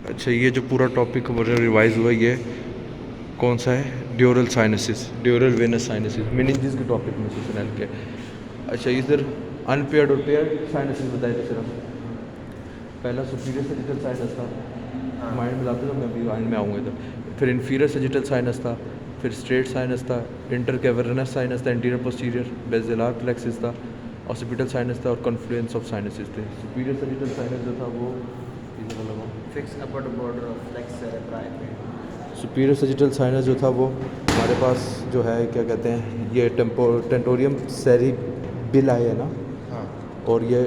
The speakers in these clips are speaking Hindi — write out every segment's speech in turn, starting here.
अच्छा, ये जो पूरा टॉपिक रिवाइज हुआ ये कौन सा है? Dural sinuses, dural venous sinuses, meninges के टॉपिक में से सुनल के। अच्छा, इधर अनपेयर्ड और पेयर्ड साइनसिस बताए थे सिर्फ। पहला सुपीरियर सजिटल साइनस था, माइंड में लाते तो मैं अभी माइंड में आऊँगा इधर। फिर इन्फीरियर सजिटल साइनस था, फिर स्ट्रेट साइनस था, इंटर कैवर्नस साइनस था, एंटीरियर पोस्टीरियर बेसिलर प्लेक्सिस था, ऑसिपिटल साइनस था और कॉन्फ्लुएंस ऑफ साइनसिस थे। सुपीरियर सजिटल साइनस जो था वो इधर लगा, fix upper border of falx cerebri पे। सुपीरियर सजिटल साइनस जो था वो हमारे पास जो है क्या कहते हैं, ये टेंटोरियम सेरिबिलाई है ना, हाँ, और ये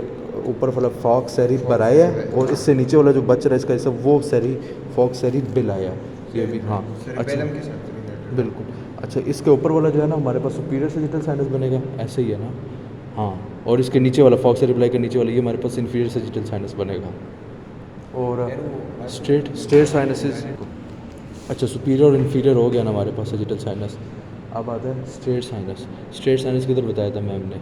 ऊपर वाला फॉक्स सेरिबराई है, और इससे नीचे वाला जो बच रहा है इसका ये सब वो फॉक्स सेरिबिलाई है ये भी। हाँ अच्छा, सेरेबेलम के साथ रिलेटेड। बिल्कुल। अच्छा, इसके ऊपर वाला जो है ना हमारे पास सुपीरियर सजिटल साइनस बनेगा, ऐसे ही है ना। हाँ, और इसके नीचे वाला फॉक्स सेरिबराई के नीचे वाला ये हमारे पास इन्फीरियर सजिटल साइनस बनेगा। और स्ट्रेट साइनसिस। अच्छा, सुपीरियर और इन्फीरियर हो गया ना हमारे पास सजिटल साइनस। अब आता है स्ट्रेट साइनस। स्ट्रेट साइनस किधर बताया था मैम ने?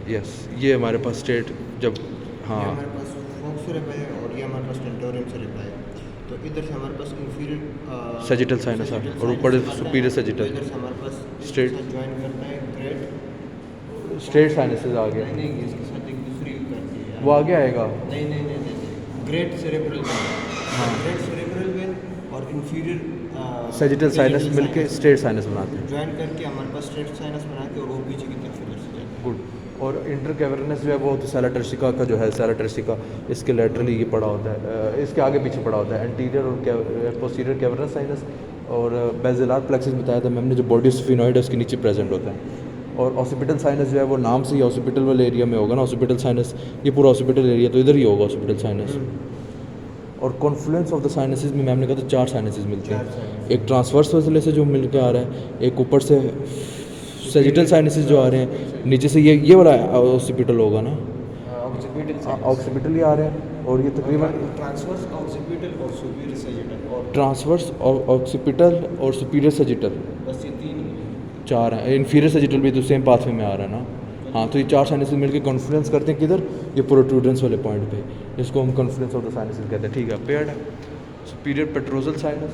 यस, ये हमारे पास स्ट्रेट जब, हाँ ये हमारे पास फॉक्स सेरेब्राई है और ये हमारे पास टेंटोरियम सेरेब्राई है। तो इधर से हमारे पास इंफीरियर सजिटल साइनस आ, और ऊपर सुपीरियर सजिटल। इधर से हमारे पास स्ट्रेट ज्वाइन करता है ग्रेट। स्ट्रेट साइनसेस आ गया, नहीं नहीं, इसके साथ एक दूसरी करती है। वो आगे आएगा। नहीं नहीं नहीं नहीं, ग्रेट सेरेब्रल वेन। हाँ, ग्रेट सेरेब्रल वेन और इंफीरियर सजिटल साइनस मिलके स्ट्रेट साइनस बनाते हैं। ज्वाइन करके हमारे पास स्ट्रेट साइनस बना के और वो पीछे की तरफ इधर से जाता है। गुड। और इंटर कैवर्नस जो है वो तो सैला टर्सिका का जो है, सैला टर्सिका इसके लेटरली ये पड़ा होता है, इसके आगे पीछे पड़ा होता है। एंटीरियर और पोस्टीरियर कैवर्नस साइनस और बेसिलर प्लेक्सिस बताया था मैम ने, जो बॉडी स्फिनॉइड है उसके नीचे प्रेजेंट होता है। और ऑसिपिटल साइनस जो है वो नाम से ही ऑसिपिटल वाले एरिया में होगा ना, ऑसिपिटल साइनस, ये पूरा ऑसिपिटल एरिया तो इधर ही होगा ऑसिपिटल साइनस। और कॉन्फ्लुएंस ऑफ द साइनसिस में मैम ने कहा तो 4 साइनसिस मिलते हैं। एक ट्रांसवर्स वाले से जो मिल के आ रहा है, एक ऊपर से सजिटल साइनसिस जो आ रहे हैं, नीचे से ये वाला ऑसिपिटल होगा ना, ऑक्सीपिटल ही आ रहे हैं। और ये तकरीबन ट्रांसवर्स ऑक्सीपिटल और सुपीरियर सजिटल और ट्रांसवर्स और ऑक्सीपिटल और सुपीरियर सजिटल बस ये तीन ही। 4 हैं। इन्फीरियर सजिटल भी तो सेम पाथवे में आ रहा है ना। हाँ, तो ये 4 साइनसिस मिलकर कॉन्फ्लुएंस करते हैं किधर? ये प्रोट्रूडेंस वाले पॉइंट पे, जिसको हम कॉन्फ्लुएंस ऑफ द साइनसिस कहते हैं। ठीक है, पेयर्ड है। सुपीरियर पेट्रोसल साइनस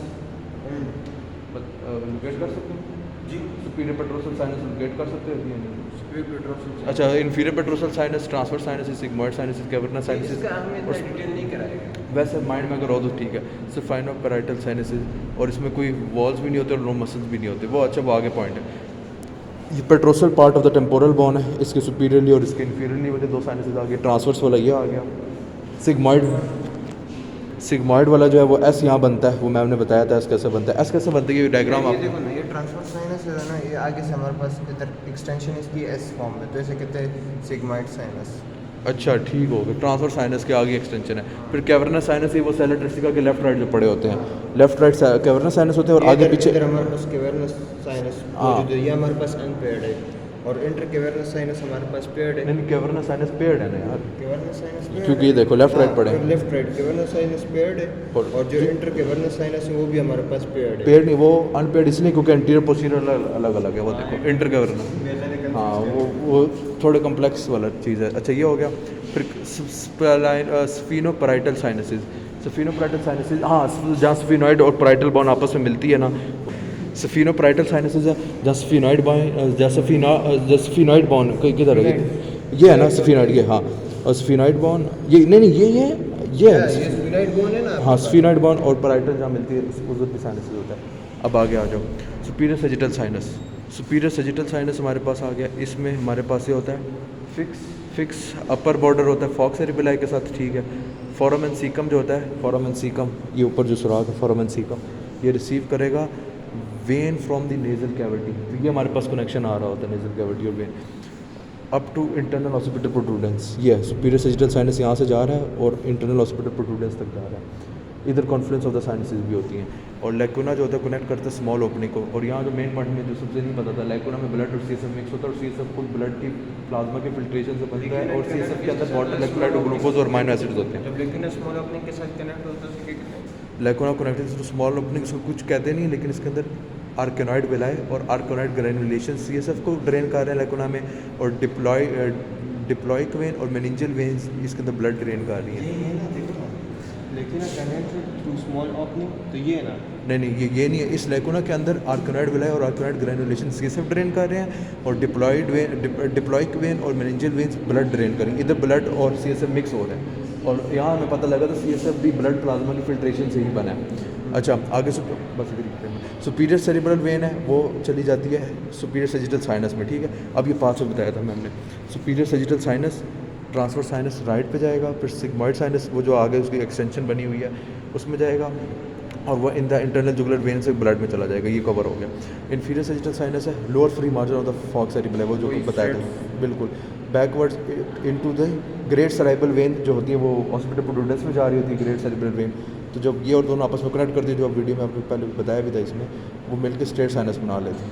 लोकेट कर सकते हैं जी, सुपीरियर पेट्रोसल साइनस लोकेट कर सकते हैं। अच्छा, inferior petrosal sinus, transverse sinus, sigmoid sinus, cavernous sinus, detail नहीं कराएगा वैसे माइंड में अगर हो तो ठीक है। सिफाइनो पैराइटल साइनसिस, और इसमें कोई वॉल्स भी नहीं होते और नो मसल्स भी नहीं होते, वो अच्छा वो आगे पॉइंट है। ये petrosal part of the temporal bone है, इसके सुपीरियरली और इसके इन्फीरियरली वाले 2 साइनसेस आ गए। ट्रांसवर्स वाला ये आ गया। सिग्मॉइड वाला जो है वो एस यहाँ बनता है, वो मैम ने बताया था एस कैसे बनता है। एस कैसे बनता है ये डायग्राम ये आप देखो ना, ये ट्रांसवर्स साइनस है ना, ये आगे से हमारे पास इधर एक्सटेंशन इसकी एस फॉर्म में, तो इसे कहते हैं सिग्मॉइड साइनस। अच्छा ठीक हो गया, ट्रांसफर साइनस के आगे एक्सटेंशन है। फिर कैवर्नस साइनस ही वो सैला टर्सिका के लेफ्ट राइट जो पड़े होते हैं, लेफ्ट राइट कैवर्नस साइनस होते हैं और आगे पीछे इधर हमारे पास कैवर्नस साइनस मौजूद है, ये हमारे पास अनपेयर्ड है। और इंटर कैवर्नस साइनस हमारे पास पेयर्ड है। नहीं, कैवर्नस साइनस पेयर्ड है ना यार, कैवर्नस साइनस क्योंकि ये देखो लेफ्ट राइट पड़े हैं। Left right cavernous sinus paired है, और जो इंटर कैवर्नस साइनस है वो भी हमारे पास पेयर्ड है। पेयर्ड नहीं, वो अनपेयर्ड इसलिए क्योंकि एंटीरियर पोस्टीरियर अलग अलग है। वो देखो इंटर कैवर्नस, हाँ वो थोड़े कम्प्लेक्स वाला चीज़ है। अच्छा, ये हो गया। फिर स्फीनो पैराइटल साइनसिस, स्फीनो पैराइटल साइनसिस, हाँ जहाँ स्फीनॉइड और पैराइटल बोन आपस में मिलती है ना, स्फीनो पैराइटल साइनसिस है जहाँ स्फीनॉइड बोन किधर है? ये है ना स्फीनॉइड, ये हाँ। और स्फीनॉइड बोन ये नहीं ये है स्फीनॉइड बोन है ना। हाँ, स्फीनॉइड बोन और पैराइटल जहाँ मिलती है उधर भी साइनसिस होता है। अब आगे आ जाओ, superior sagittal sinus. Superior sagittal sinus हमारे पास आ गया। इसमें हमारे पास ये होता है फिक्स अपर बॉर्डर होता है फॉक्स सेरिबेलाई के साथ, ठीक है। फोरामेन सीकम जो होता है, फोरामेन सीकम ये ऊपर जो सुराख है फोरामेन सीकम, ये रिसीव करेगा vein from the nasal cavity. तो ये हमारे पास कनेक्शन आ रहा होता है नेजल कैविटी और vein up to internal occipital protuberance. ये है सुपीरियर सजिटल साइनस, यहाँ से जा रहा है और इंटरनल ऑसिपिटल प्रोट्रूडेंस तक जा रहा है। इधर कॉन्फ्लुएंस ऑफ द साइनसेस भी होती हैं। और लैकुना जो होता है कनेक्ट करता है स्मॉल ओपनिंग को। और यहाँ जो मेन पॉइंट में जो सबसे नहीं पता था, लैकुना में ब्लड और सीएसएफ मिक्स होता है, और सीएसएफ को ब्लड की प्लाज्मा के फिल्ट्रेशन से बनता है, और सीएसएफ के अंदर वाटर इलेक्ट्रोलाइट और ग्लूकोज और अमाइनो एसिड्स होते हैं। जब लेकिन स्मॉल ओपनिंग के साथ कनेक्ट होता है तो lacuna connected to small opening, इसको कुछ कहते नहीं, लेकिन इसके अंदर आर्केनॉइड विलाय और आर्केनॉइड ग्रैनुलेशन सीएसएफ को ड्रेन कर रहे हैं लैकुना में, और डिप्लॉइक वेन और मेनिंजियल वेन्स इसके अंदर ब्लड ड्रेन कर रही हैं। within a canal through small opening, तो ये है ना नहीं ये नहीं है। इस लैकुना के अंदर आर्कनोइड विलाई और आर्कनोइड ग्रैनुलेशन सीएसएफ ड्रेन कर रहे हैं और डिप्लॉइक वेन और मेनिंजियल वेन्स ब्लड ड्रेन करेंगे। इधर ब्लड और सीएसएफ मिक्स हो रहे हैं और यहाँ हमें पता लगा तो सीएसएफ भी ब्लड प्लाज्मा की फिल्ट्रेशन से ही बना है। अच्छा आगे बस सुपीरियर सेरिब्रल वेन है वो चली जाती है सुपीरियर सैजिटल साइनस में, ठीक है। अब ये पास में बताया था मैंने, superior sagittal sinus transverse sinus right पे जाएगा, फिर सिग्मॉइड साइनस वो जो आगे उसकी एक्सटेंशन बनी हुई है उसमें जाएगा और वह in the internal jugular vein से ब्लड में चला जाएगा। ये कवर हो गया। इन्फीरियर सैजिटल साइनस है lower free margin of the falx cerebral, वो जो बताया था बिल्कुल। Backwards into the great cerebral vein जो होती है वो ऑसिपिटल प्रोटूडेंस में जा रही होती है ग्रेट सेरिब्रल वेन। तो जब ये और दोनों आपस में कनेक्ट कर दिए, जो आप वीडियो में आपको पहले बताया भी था, इसमें वो मिलकर स्ट्रेट साइनस बना लेते हैं।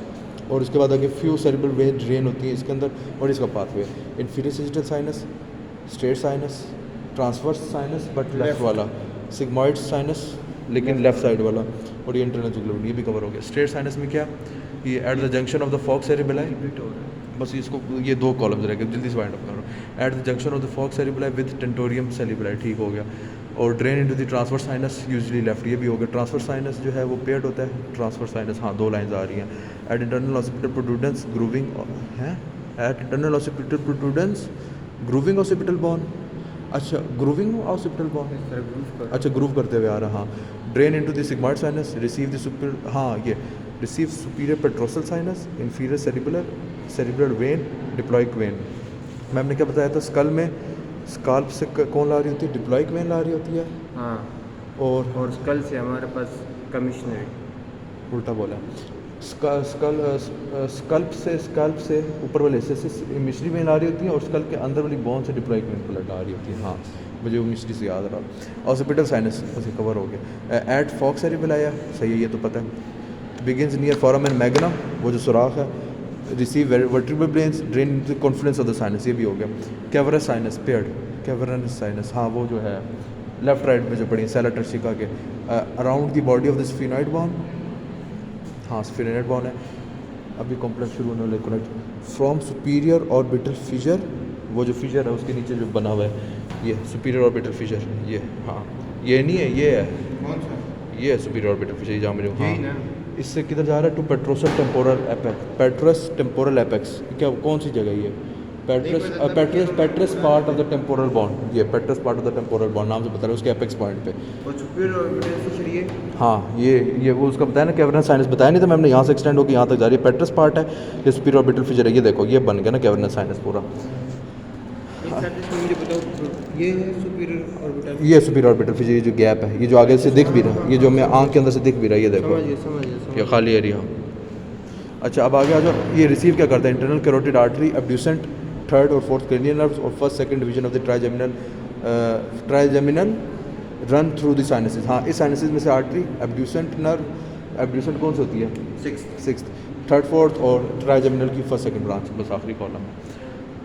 और उसके बाद आगे फ्यू सेरिब्रल वेन ड्रेन होती है इसके अंदर और इसका pathway inferior sagittal sinus, straight sinus, transverse sinus but left वाला, सिग्मॉइड साइनस लेकिन लेफ्ट साइड वाला, और ये इंटरनल जुगुलर ये भी कवर हो गया। स्ट्रेट साइनस में क्या, ये at the junction of the falx cerebral, बस इसको ये दो कॉलम्स रह गए, जल्दी से वाइंड अप करो। At the junction of the falx cerebral with tentorium cerebral, ठीक हो गया। और drain into the transverse sinus usually left, ये भी हो गया। ट्रांसफर साइनस जो है वो पेयर्ड होता है, ट्रांसफर साइनस हाँ दो लाइंस आ रही हैं। At internal occipital protuberance grooving है, at internal occipital protuberance grooving occipital bone, अच्छा ग्रूविंग ऑसिपिटल बॉन, अच्छा ग्रूव करते हुए आ रहा, हाँ। Drain into the sigmoid sinus, receive the superior, हाँ ये receive superior petrosal sinus, inferior cerebral vein, diploic vein. Ma'am ने क्या बताया था, स्कल में स्काल्प से कौन ला रही होती है, डिप्लॉइक वेन ला रही होती है, हाँ। और स्कल से हमारे पास कमिश्नरी, उल्टा बोला, स्कल्प से ऊपर वाले हिस्से से मिश्री वेन ला रही होती है और स्कल के अंदर वाली बोन से डिप्लॉइक वेन ब्लड आ रही होती है, हाँ मुझे वो मिश्री से याद रहा। ऑसिपिटल साइनस उसे कवर हो गया। एट फॉक्स सेरिब्रल आया, सही है ये तो पता है। बिगिंस नियर फोरामेन मैग्ना, वो जो सुराख है। Receive vertebral brains, drain into the Confluence of the sinus, ये भी हो गया। कैवरस साइनस पेयर्ड, कैवरस साइनस हाँ वो जो है लेफ्ट राइट में जो पड़ी सेला टर्शिका के around the body of the sphenoid bone, हाँ स्फीनॉइड बॉन है। अभी कॉम्प्लेक्स शुरू होने वाले connect from superior orbital Fisher, वो जो फिशर है उसके नीचे जो बना हुआ है ये सुपीरियर ऑर्बिटल फिशर, ये हाँ ये नहीं है, ये है कौन सा, ये है सुपीरियर ऑर्बिटल फिशर, ये जाम यही ना। इससे किधर जा रहा है, to petrosal temporal apex, petrous temporal apex, क्या कौन सी जगह ये, petrous part of the temporal bone, ये petrous part of the temporal bone नाम से बता रहे हैं उसके एपेक्स पॉइंट पे। और सुपीरियर ऑर्बिटल फिशर ये, हाँ ये वो उसका बताया ना, कैवर्नस साइनस बताया नहीं था मैंने, यहाँ से एक्सटेंड होकर यहाँ तक जा रही है, पेट्रस पार्ट है, ये सुपीरियर ऑर्बिटल फिशर है, ये देखो ये बन गया ना कैवर्नस साइनस पूरा। मुझे बताओ ये है सुपीरियर ऑर्बिटल, ये सुपीरियर ऑर्बिटल फिशर, ये जो गैप है, ये जो आगे से दिख भी रहा है, ये जो मैं आँख के अंदर से दिख भी रहा है, ये देखो समझिए ये खाली एरिया। अच्छा अब आगे आ जाओ, ये रिसीव क्या करता है, internal carotid artery, abducent third और फोर्थ क्रेनियल नर्व्स और first second division of the trigeminal run through the sinuses, हाँ इस साइनसेस में से आर्टरी, एब्ड्यूसेंट नर्व, एब्ड्यूसेंट कौन सी होती है, सिक्स्थ, थर्ड फोर्थ और ट्राइजेमिनल की फर्स्ट सेकंड ब्रांच, बस आखिरी कॉलम है।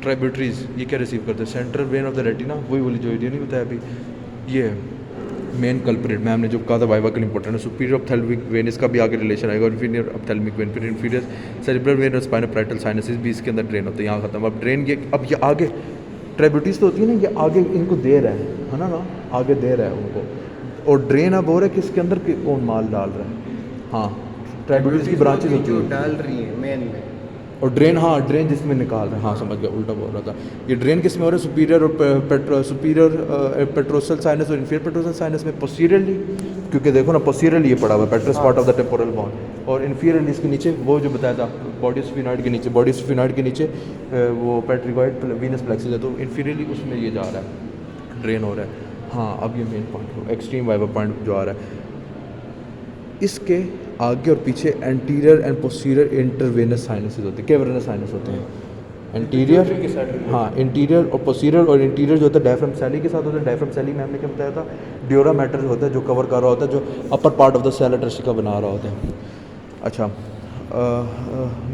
ट्राइब्यूटरीज ये क्या रिसीव करते हैं, central vein of the retina, वही वाली जो एरिया नहीं बताया अभी, ये मेन कल्परेट मैम ने जो कहा था वाइवा के इंपॉर्टेंट है। सुपीरियर ऑप्थेल्मिक वेन, इसका भी आगे रिलेशन आएगा, और इन्फीरियर ऑप्थेल्मिक वेन, फिर इन्फीरियर सेरिब्रल वेन और स्पाइनोपैराइटल साइनसेस भी इसके अंदर ड्रेन होते हैं, यहाँ खत्म। अब ड्रेन ये अब ये आगे ट्राइब्यूटरीज तो होती है ना, ये आगे इनको दे रहा है ना आगे दे रहा है उनको, और ड्रेन अब हो रहा है किसके अंदर कौन माल डाल रहा है, हाँ ट्राइब्यूटरीज की ब्रांचेज होती जो है डाल रही है मेन में, और ड्रेन हाँ ड्रेन जिसमें निकाल रहे हैं, हाँ समझ गया उल्टा बोल रहा था। ये ड्रेन किस में हो रहा है, सुपीरियर और सुपीरियर पेट्रोसल साइनस और इन्फीरियर पेट्रोसल साइनस में पोस्टीरियरली, क्योंकि देखो ना पोस्टीरियरली ये पड़ा हुआ है पेट्रस part of the temporal bond, और इन्फीरियरली इसके नीचे वो जो बताया था बॉडी स्फिनॉइड के नीचे, बॉडी स्फिनॉइड के नीचे वो पेट्रिकॉइड वीनस प्लेक्सस है, तो इन्फीरियरली उसमें ये जा रहा है ड्रेन हो रहा है। हाँ अब ये main point extreme viva point जो आ रहा है, इसके आगे और पीछे anterior and posterior intravenous sinuses होते हैं, कैवर्नस साइनस होते हैं, एंटीरियर हाँ इंटीरियर और पोस्टीरियर, और इंटीरियर जो होता है डायफ्राम सैली के साथ होता है। डायफ्राम सैली में हमने क्या बताया था, ड्यूरा मैटर होता है जो कवर कर रहा होता है, जो अपर पार्ट ऑफ द सेला टर्शिका बना रहा होता है। अच्छा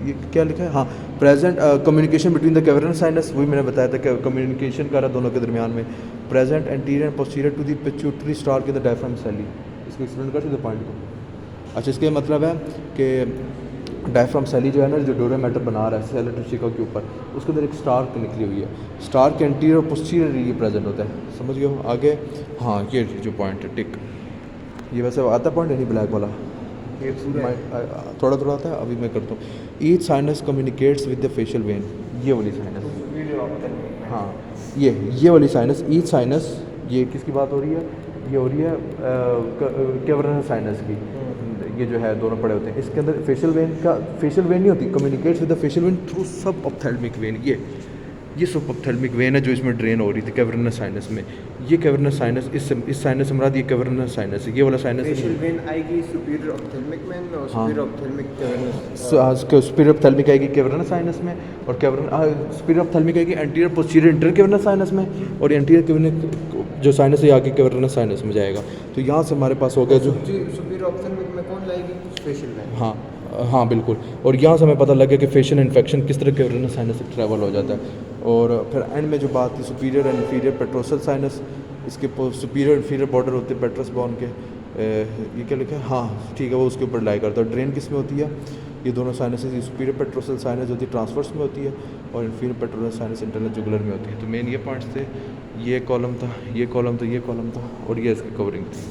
ये क्या लिखा है, हाँ present communication between the cavernous sinus, वही मैंने बताया था कि कम्युनिकेशन कर रहा दोनों के दरमियान में। Present anterior and posterior to the pituitary stalk के द डायफ्राम सैली, इसको एक्सप्लेन कर सकते पॉइंट को। अच्छा इसके मतलब है कि डायफ्राम सैली जो है ना, जो डोरा मैटर बना रहा है सेल ट्रिशिका के ऊपर, उसके अंदर एक स्टार निकली हुई है। स्टार के एंटीरियर और पोस्टीरियर ये प्रेजेंट होता है, समझ गए हो। आगे हाँ, ये जो पॉइंट है टिक, ये वैसे आता पॉइंट है नहीं ब्लैक वाला, ये पूरा थोड़ा थोड़ा आता है, अभी मैं करता हूँ। Each sinus communicates with the facial vein, ये वाली साइनस, हाँ ये वाली साइनस, ईच साइनस, ये किसकी बात हो रही है, ये हो रही है कैवर्नस साइनस की। ये जो है दोनों पड़े होते हैं, इसके अंदर फेशियल वेन नहीं होती, communicates with the facial went through सब ऑप्थेल्मिक वेन। ये सब ऑप्थेल्मिक वेन है जो इसमें ड्रेन हो रही थी कैवर्नस साइनस में। ये कैवर्नस साइनस इस साइनस से मुराद ये कैवर्नस साइनस है, ये वाला साइनस फेशियल वेन आएगी सुपीरियर ऑप्थेल्मिक वेन में और हाँ। Superior ophthalmic cavernous. Superior ophthalmic आएगी कैवर्नस साइनस में, और सुपीरियर ऑप्थेल्मिक आएगी anterior posterior inter cavernous sinus में, और एंटीरियर कैवर्नस जो साइनस है आगे कैवर्नस साइनस में जाएगा। तो यहाँ से हमारे पास हो गया जो सुपीरियर ऑप्थेल्मिक में कौन लाएगी, फेशियल वेन। हाँ बिल्कुल। और यहाँ से हमें पता लग गया कि फेशियल इन्फेक्शन किस तरह कैवर्नस साइनस से ट्रैवल हो जाता है। और फिर एंड में जो बात थी superior and inferior petrosal sinus, इसके सुपीरियर इंफीरियर बॉर्डर होते हैं पेट्रस बोन के, ये क्या लिखा है, हाँ ठीक है, वो उसके ऊपर लाई करता है। ड्रेन किस में होती है, ये दोनों साइनसेस, ये सुपीरियर पेट्रोसल साइनस होती है ट्रांसवर्स में होती है, और inferior petrosal sinus internal jugular में होती है। तो मेन ये पॉइंट्स थे, ये कॉलम था, ये कॉलम था, ये कॉलम था, और ये इसकी कवरिंग थी।